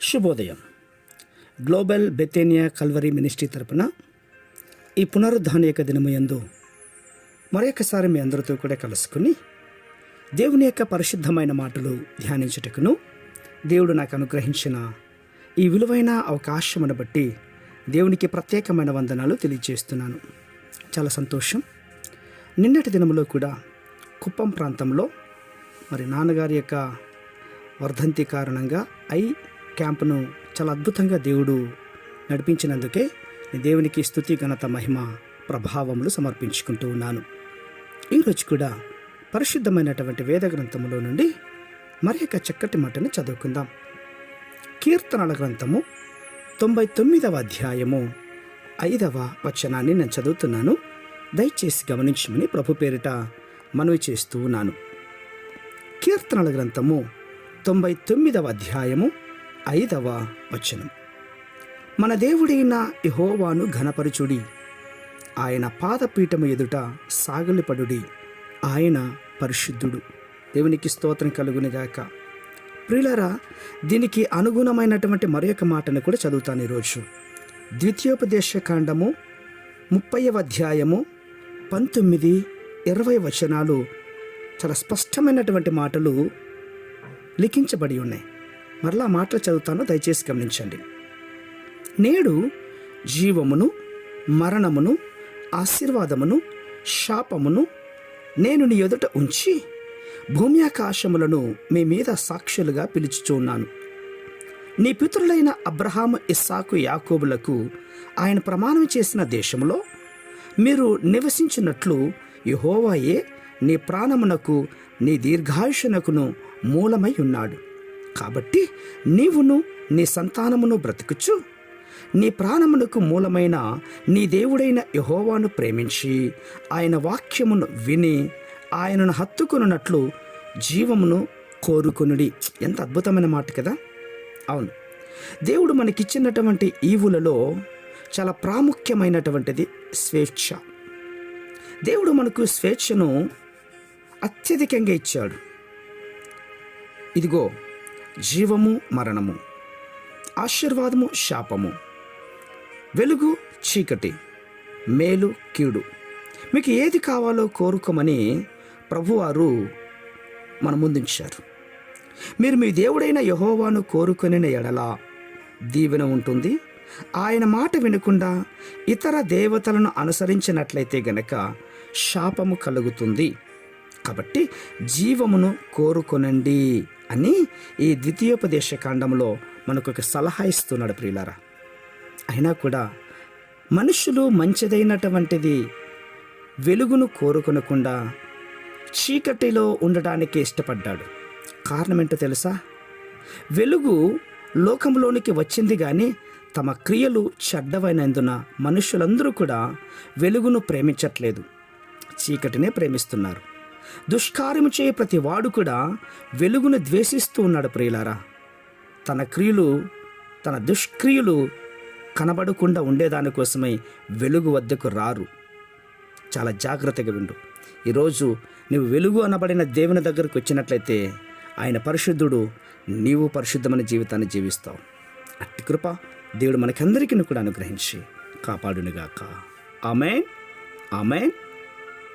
శుభోదయం. Global బెతేనియా Calvary ministry తరపున ఈ పునరుద్ధాన దినము యందు మరొకసారి మీ అందరితో కూడా కలుసుకుని దేవుని యొక్క పరిశుద్ధమైన మాటలు ధ్యానించుటకును దేవుడు నాకు అనుగ్రహించిన ఈ విలువైన అవకాశమును బట్టి దేవునికి ప్రత్యేకమైన వందనాలు తెలియజేస్తున్నాను. చాలా సంతోషం. నిన్నటి దినములో కూడా కుప్పం ప్రాంతంలో మరి నాన్నగారి యొక్క వర్ధంతి కారణంగా క్యాంపును చాలా అద్భుతంగా దేవుడు నడిపించినందుకే దేవునికి స్తుతి ఘనత మహిమ ప్రభావములు సమర్పించుకుంటూ ఉన్నాను. ఈరోజు కూడా పరిశుద్ధమైనటువంటి వేద గ్రంథములో నుండి మరి యొక్క చక్కటి మాటను చదువుకుందాం. కీర్తనల గ్రంథము 99వ అధ్యాయము 5వ వచనాన్ని నేను చదువుతున్నాను. దయచేసి గమనించమని ప్రభు పేరిట మనవి చేస్తూ ఉన్నాను. కీర్తనల గ్రంథము 99వ అధ్యాయము 5వ వచనం. మన దేవుడైన యెహోవాను ఘనపరచుడి, ఆయన పాదపీఠము ఎదుట సాగిలపడుడి, ఆయన పరిశుద్ధుడు. దేవునికి స్తోత్రం కలుగునిగాక. ప్రియులారా, దీనికి అనుగుణమైనటువంటి మరొక మాటను కూడా చదువుతాను ఈరోజు. ద్వితీయోపదేశ కాండము 30వ అధ్యాయము 19, 20 వచనాలు చాలా స్పష్టమైనటువంటి మాటలు లిఖించబడి ఉన్నాయి. మరలా మాటలు చదువుతాను, దయచేసి గమనించండి. నేడు జీవమును మరణమును ఆశీర్వాదమును శాపమును నేను నీ ఎదుట ఉంచి భూమి ఆకాశములను మీ మీద సాక్షులుగా పిలుచుచున్నాను. నీ పితరులైన అబ్రహాము, ఇస్సాకు, యాకోబులకు ఆయన ప్రమాణం చేసిన దేశంలో మీరు నివసించినట్లు యెహోవాయే నీ ప్రాణమునకు నీ దీర్ఘాయుషునకును మూలమై ఉన్నాడు. కాబట్టి నీవును నీ సంతానమును బ్రతుకుచు నీ ప్రాణమునకు మూలమైన నీ దేవుడైన యెహోవాను ప్రేమించి ఆయన వాక్యమును విని ఆయనను హత్తుకొనున్నట్లు జీవమును కోరుకొనుడి. ఎంత అద్భుతమైన మాట కదా. అవును, దేవుడు మనకిచ్చినటువంటి ఈవులలో చాలా ప్రాముఖ్యమైనటువంటిది స్వేచ్ఛ. దేవుడు మనకు స్వేచ్ఛను అత్యధికంగా ఇచ్చాడు. ఇదిగో జీవము మరణము, ఆశీర్వాదము శాపము, వెలుగు చీకటి, మేలు కీడు, మీకు ఏది కావాలో కోరుకోమని ప్రభువారు మన ముందుంచారు. మీరు మీ దేవుడైన యెహోవాను కోరుకొనిన ఎడల దీవెన ఉంటుంది. ఆయన మాట వినకుండా ఇతర దేవతలను అనుసరించినట్లయితే గనక శాపము కలుగుతుంది. కాబట్టి జీవమును కోరుకొనండి అని ఈ ద్వితీయోపదేశ కాండంలో మనకు ఒక సలహా ఇస్తున్నాడు. ప్రియులారా, అయినా కూడా మనుషులు మంచిదైనటువంటిది వెలుగును కోరుకొనకుండా చీకటిలో ఉండడానికి ఇష్టపడ్డాడు. కారణం ఏంటో తెలుసా? వెలుగు లోకంలోనికి వచ్చింది కానీ తమ క్రియలు చెడ్డవైనందున మనుషులందరూ కూడా వెలుగును ప్రేమించట్లేదు, చీకటినే ప్రేమిస్తున్నారు. దుష్కార్యము చేయ ప్రతి వాడు కూడా వెలుగును ద్వేషిస్తూ ఉన్నాడు. ప్రియులారా, తన దుష్క్రియలు కనబడకుండా ఉండేదానికోసమై వెలుగు వద్దకు రారు. చాలా జాగ్రత్తగా విండు. ఈరోజు నువ్వు వెలుగు అనబడిన దేవుని దగ్గరకు వచ్చినట్లయితే ఆయన పరిశుద్ధుడు, నీవు పరిశుద్ధమైన జీవితాన్ని జీవిస్తావు. అట్టి కృప దేవుడు మనకందరికీ కూడా అనుగ్రహించి కాపాడునుగాక. ఆమేన్, ఆమేన్.